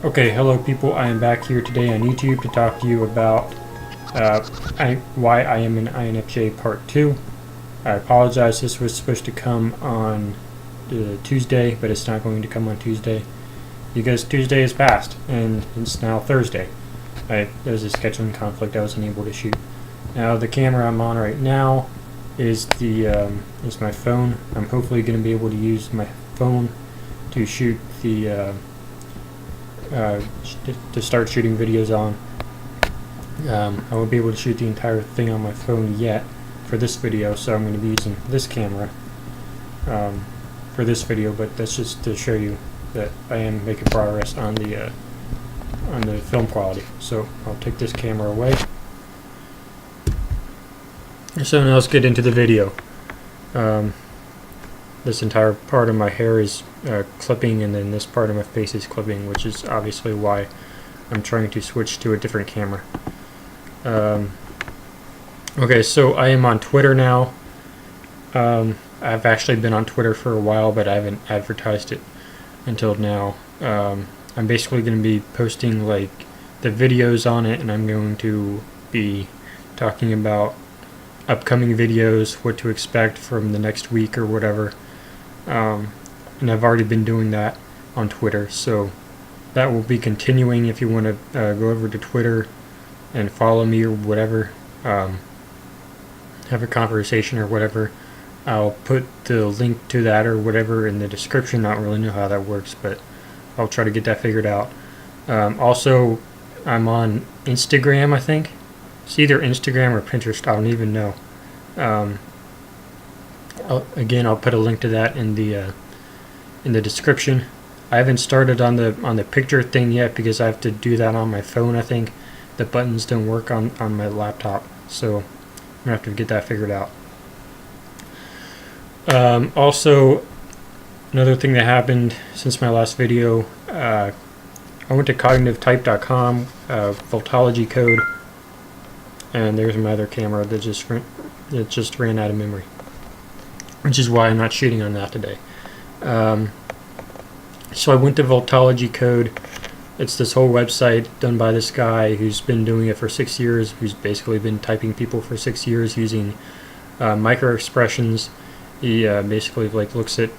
Okay, hello people, I am back here today on YouTube to talk to you about why I am an INFJ Part 2. I apologize, this was supposed to come on Tuesday, but it's not going to come on Tuesday because Tuesday is past and it's now Thursday. There's a scheduling conflict, I wasn't able to shoot. Now the camera I'm on right now is is my phone. I'm hopefully going to be able to use my phone to shoot to start shooting videos on. I won't be able to shoot the entire thing on my phone yet for this video, so I'm going to be using this camera for this video, but that's just to show you that I am making progress on the film quality. So I'll take this camera away. So now let's get into the video. This entire part of my hair is clipping, and then this part of my face is clipping, which is obviously why I'm trying to switch to a different camera. Okay, so I am on Twitter now. I've actually been on Twitter for a while, but I haven't advertised it until now. I'm basically going to be posting like the videos on it, and I'm going to be talking about upcoming videos, what to expect from the next week or whatever. And I've already been doing that on Twitter, so that will be continuing. If you want to go over to Twitter and follow me or whatever, have a conversation or whatever, I'll put the link to that or whatever in the description. I don't really know how that works, but I'll try to get that figured out. Also, I'm on Instagram, I think. It's either Instagram or Pinterest, I don't even know. Again, I'll put a link to that in the description. I haven't started on the picture thing yet because I have to do that on my phone. I think the buttons don't work on my laptop, so I'm gonna have to get that figured out. Also, another thing that happened since my last video, I went to cognitivetype.com, Voltology code, and there's my other camera that just ran out of memory, which is why I'm not shooting on that today. So I went to Voltology Code. It's this whole website done by this guy who's been doing it for 6 years, who's basically been typing people for 6 years using micro expressions. He basically looks at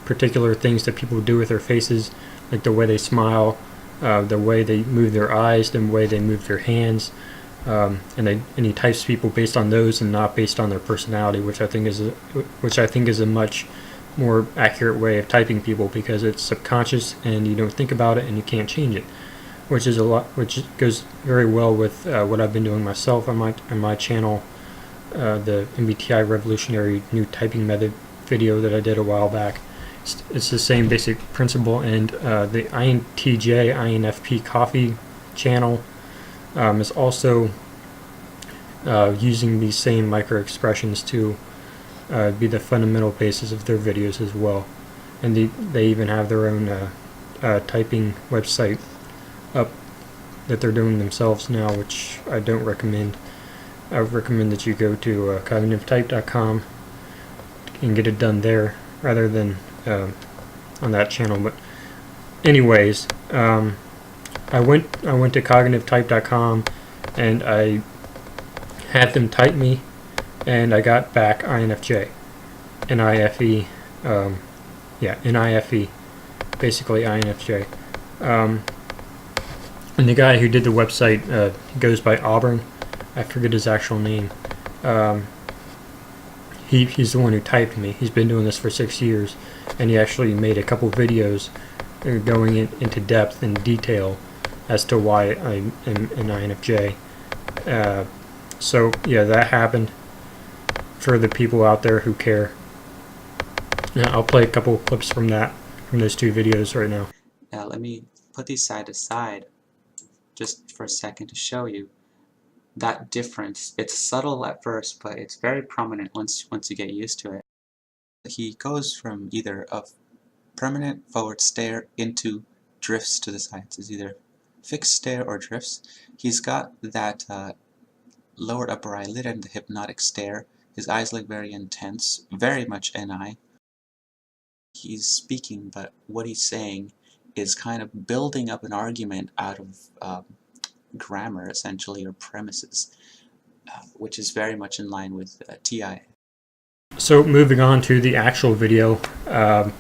particular things that people do with their faces, like the way they smile, the way they move their eyes, the way they move their hands. And he types people based on those and not based on their personality, which I think is a much more accurate way of typing people, because it's subconscious and you don't think about it and you can't change it, which goes very well with what I've been doing myself on my channel, the MBTI Revolutionary New Typing Method video that I did a while back. It's the same basic principle, and the INTJ INFP Coffee channel is also using these same micro expressions to be the fundamental basis of their videos as well. And they even have their own typing website up that they're doing themselves now, which I don't recommend. I would recommend that you go to cognitivetype.com and get it done there rather than on that channel. But anyways, I went to cognitivetype.com and I had them type me, and I got back INFJ, NIFE, NIFE, basically INFJ. And the guy who did the website goes by Auburn. I forget his actual name. He's the one who typed me. He's been doing this for 6 years, and he actually made a couple videos going into depth and detail as to why I am an INFJ. So yeah, that happened. For the people out there who care, now I'll play a couple of clips from those two videos right now. Now let me put these side to side just for a second to show you that difference. It's subtle at first, but it's very prominent once you get used to it. He goes from either a permanent forward stare into drifts to the sides. It's either fixed stare or drifts. He's got that lower upper eyelid and the hypnotic stare. His eyes look very intense, very much NI. He's speaking, but what he's saying is kind of building up an argument out of grammar, essentially, or premises, which is very much in line with TI. So moving on to the actual video, so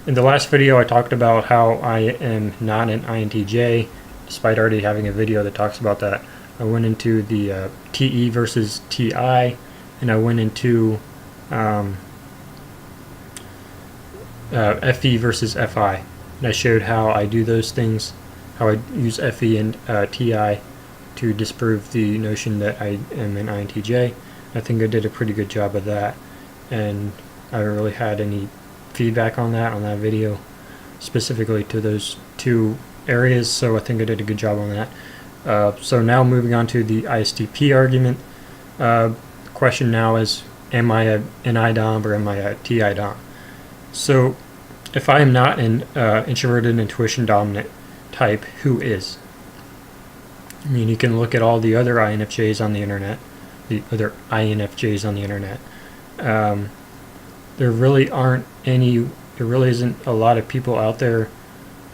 in the last video I talked about how I am not an INTJ, despite already having a video that talks about that. I went into the TE versus TI, and I went into FE versus FI, and I showed how I do those things, how I use FE and TI to disprove the notion that I am an INTJ. I think I did a pretty good job of that, and I haven't really had any feedback on that video, specifically to those two areas, so I think I did a good job on that. So now moving on to the ISTP argument. The question now is, am I an NI-DOM or am I a TI-DOM? So if I am not an introverted intuition dominant type, who is? I mean, you can look at all the other INFJs on the internet, the other INFJs on the internet. There really isn't a lot of people out there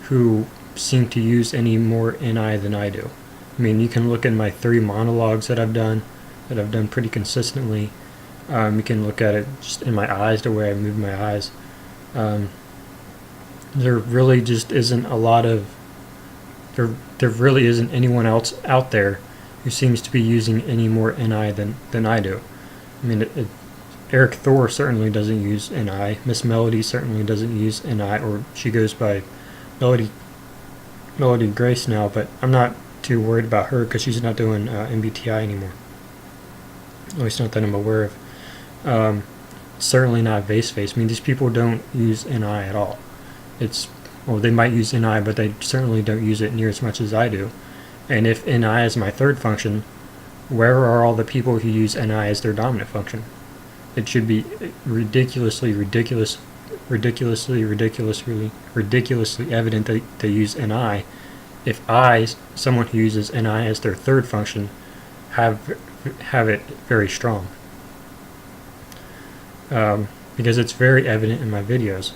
who seem to use any more NI than I do. I mean, you can look at my 3 monologues that I've done pretty consistently. You can look at it just in my eyes, the way I move my eyes. There really just isn't a lot of there really isn't anyone else out there who seems to be using any more NI than I do. I mean, Eric Thor certainly doesn't use NI. Miss Melody certainly doesn't use NI, or she goes by Melody Grace now, but I'm not too worried about her because she's not doing MBTI anymore. At least not that I'm aware of. Certainly not Vaseface. I mean, these people don't use NI at all. They might use NI, but they certainly don't use it near as much as I do. And if NI is my third function, where are all the people who use NI as their dominant function? It should be ridiculously evident that they use NI. If I, someone who uses NI as their third function, have it very strong. Because it's very evident in my videos,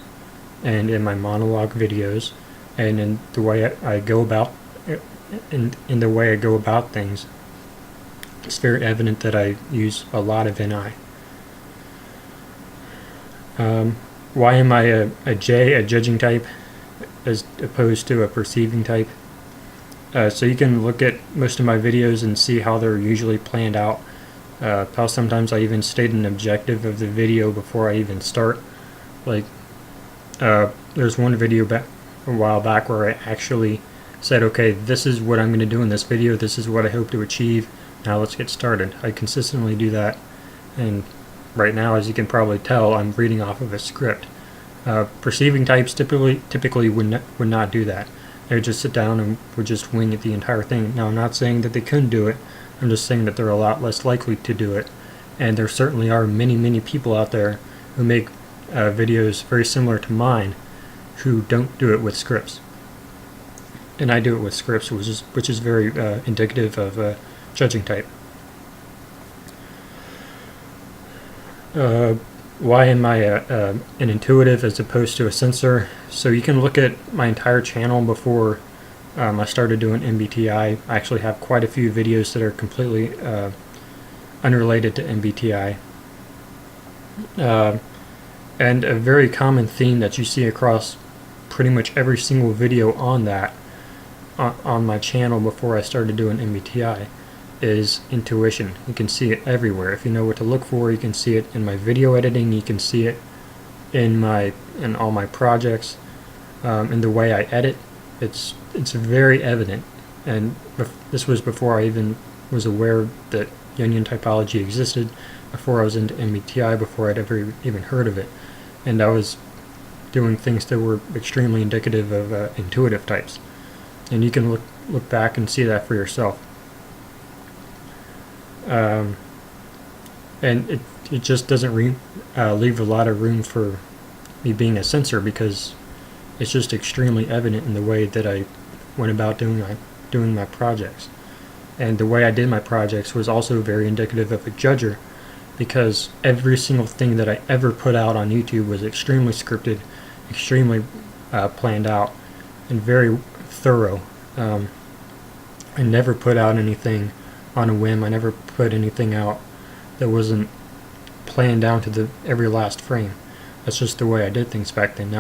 and in my monologue videos, and in the way I go about in the way I go about things. It's very evident that I use a lot of NI. Why am I a J, a judging type, as opposed to a perceiving type? So you can look at most of my videos and see how they're usually planned out. How sometimes I even state an objective of the video before I even start. Like, there's one video a while back where I actually said, okay, this is what I'm going to do in this video, this is what I hope to achieve, now let's get started. I consistently do that, and right now, as you can probably tell, I'm reading off of a script. Perceiving types typically would not do that. They would just sit down and would just wing it the entire thing. Now, I'm not saying that they couldn't do it, I'm just saying that they're a lot less likely to do it. And there certainly are many people out there who make videos very similar to mine who don't do it with scripts. And I do it with scripts, which is very indicative of a judging type. Why am I an intuitive as opposed to a sensor? So you can look at my entire channel before I started doing MBTI. I actually have quite a few videos that are completely unrelated to MBTI. And a very common theme that you see across pretty much every single video on that, on my channel before I started doing MBTI, is intuition. You can see it everywhere. If you know what to look for, you can see it in my video editing, you can see it in all my projects, in the way I edit. It's very evident, and this was before I even was aware that Jungian typology existed, before I was into MBTI, before I'd ever even heard of it, and I was doing things that were extremely indicative of intuitive types, and you can look back and see that for yourself. And it just doesn't leave a lot of room for me being a sensor, because it's just extremely evident in the way that I went about doing my projects. And the way I did my projects was also very indicative of a judger, because every single thing that I ever put out on YouTube was extremely scripted, extremely planned out and very thorough. I never put out anything on a whim. I never put anything out that wasn't planned down to the every last frame. That's just the way I did things back then.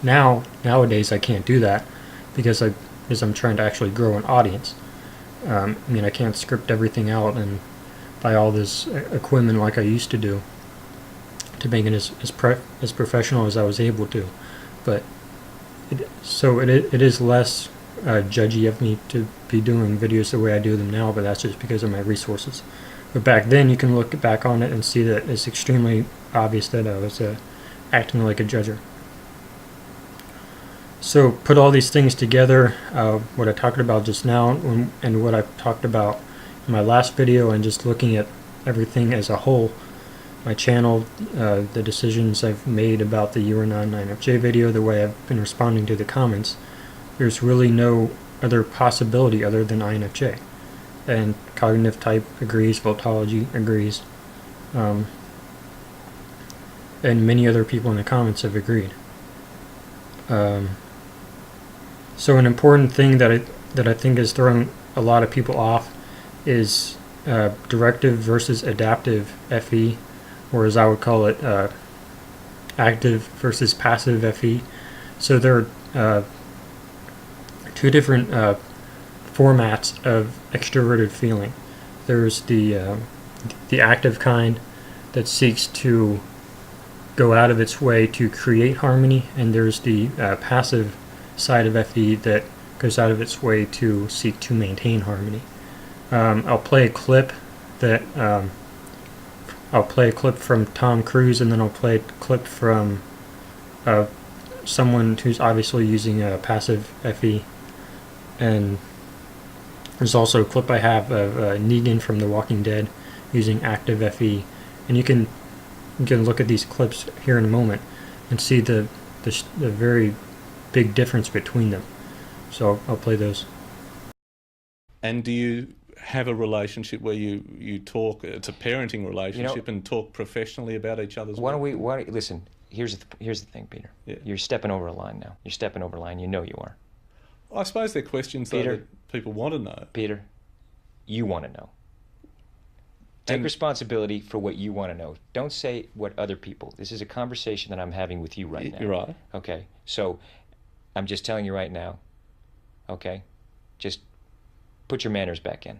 Nowadays I can't do that because I'm trying to actually grow an audience. I mean, I can't script everything out and buy all this equipment like I used to do to make it as professional as I was able to. But it is less judgy of me to be doing videos the way I do them now, but that's just because of my resources. But back then, you can look back on it and see that it's extremely obvious that I was acting like a judger. So put all these things together, what I talked about just now and what I talked about in my last video, and just looking at everything as a whole, my channel, the decisions I've made about the You Are Not An INFJ video, the way I've been responding to the comments, there's really no other possibility other than INFJ. And cognitive type agrees, Voltology agrees, and many other people in the comments have agreed. So an important thing that I think is throwing a lot of people off is directive versus adaptive FE, or as I would call it, active versus passive FE. So there are two different formats of extroverted feeling. There's the active kind that seeks to go out of its way to create harmony, and there's the passive side of FE that goes out of its way to seek to maintain harmony. I'll play a clip from Tom Cruise, and then I'll play a clip from someone who's obviously using a passive FE. And there's also a clip I have of Negan from The Walking Dead using active FE. And you can look at these clips here in a moment and see the very big difference between them. So I'll play those. And do you have a relationship where you talk, it's a parenting relationship, and talk professionally about each other's work? Listen, here's the thing, Peter. Yeah. You're stepping over a line now. You're stepping over a line. You know you are. I suppose they're questions though, that people want to know. Peter, you want to know. Take responsibility for what you want to know. Don't say what other people. This is a conversation that I'm having with you right now. You're right. Okay, so I'm just telling you right now, okay? Just put your manners back in.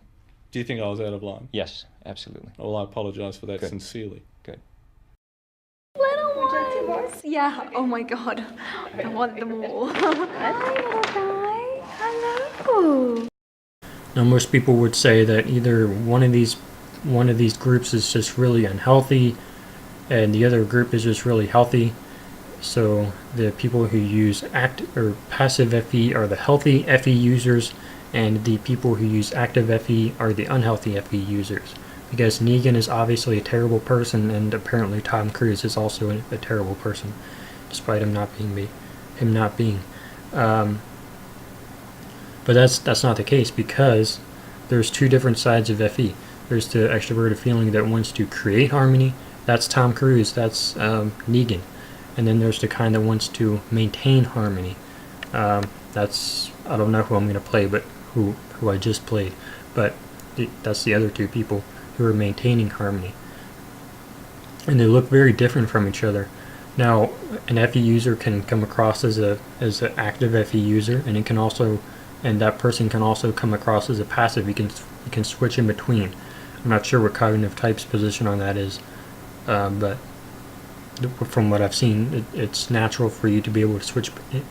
Do you think I was out of line? Yes, absolutely. Well, I apologise for that. Good. Sincerely. Good. Little ones. Yeah, oh my god. I want them all. Hi, little guy. Hello. Now, most people would say that either one of these groups is just really unhealthy and the other group is just really healthy. So the people who use passive FE are the healthy FE users, and the people who use active FE are the unhealthy FE users. Because Negan is obviously a terrible person, and apparently Tom Cruise is also a terrible person, despite him not being. But that's not the case, because there's two different sides of FE. There's the extroverted feeling that wants to create harmony. That's Tom Cruise. That's Negan. And then there's the kind that wants to maintain harmony. That's, I don't know who I'm going to play, but who I just played. But that's the other two people who are maintaining harmony. And they look very different from each other. Now, an FE user can come across as an active FE user, and that person can also come across as a passive. You can switch in between. I'm not sure what cognitive type's position on that is, but from what I've seen, it's natural for you to be able to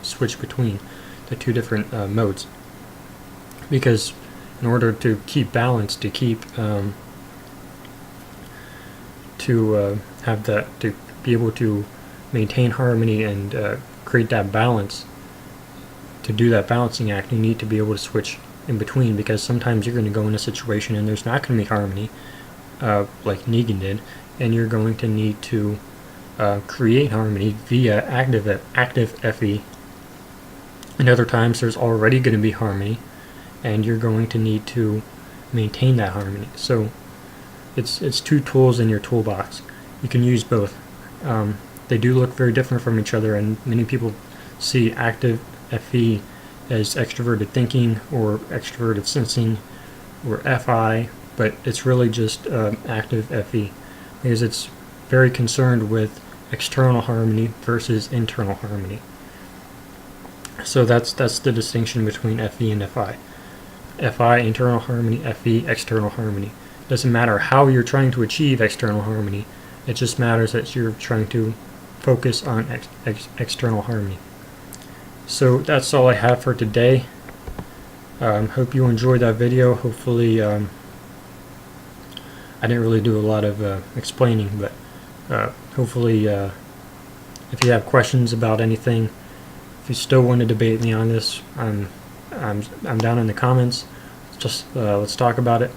switch between the two different modes. Because in order to keep balance, to be able to maintain harmony and create that balance, to do that balancing act, you need to be able to switch in between, because sometimes you're going to go in a situation and there's not going to be harmony, like Negan did, and you're going to need to create harmony via active FE. And other times there's already going to be harmony, and you're going to need to maintain that harmony. So it's two tools in your toolbox. You can use both. They do look very different from each other, and many people see active FE as extroverted thinking or extroverted sensing or FI, but it's really just active FE, because it's very concerned with external harmony versus internal harmony. So that's the distinction between FE and FI. FI, internal harmony; FE, external harmony. Doesn't matter how you're trying to achieve external harmony, it just matters that you're trying to focus on external harmony. So that's all I have for today. Hope you enjoyed that video. Hopefully, I didn't really do a lot of explaining, but hopefully, if you have questions about anything, if you still want to debate me on this, I'm down in the comments. Just let's talk about it.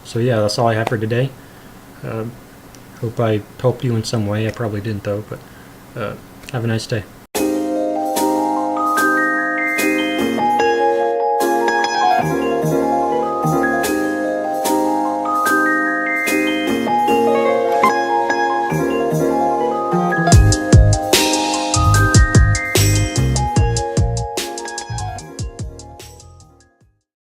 So yeah, that's all I have for today. Hope I helped you in some way. I probably didn't though, but have a nice day.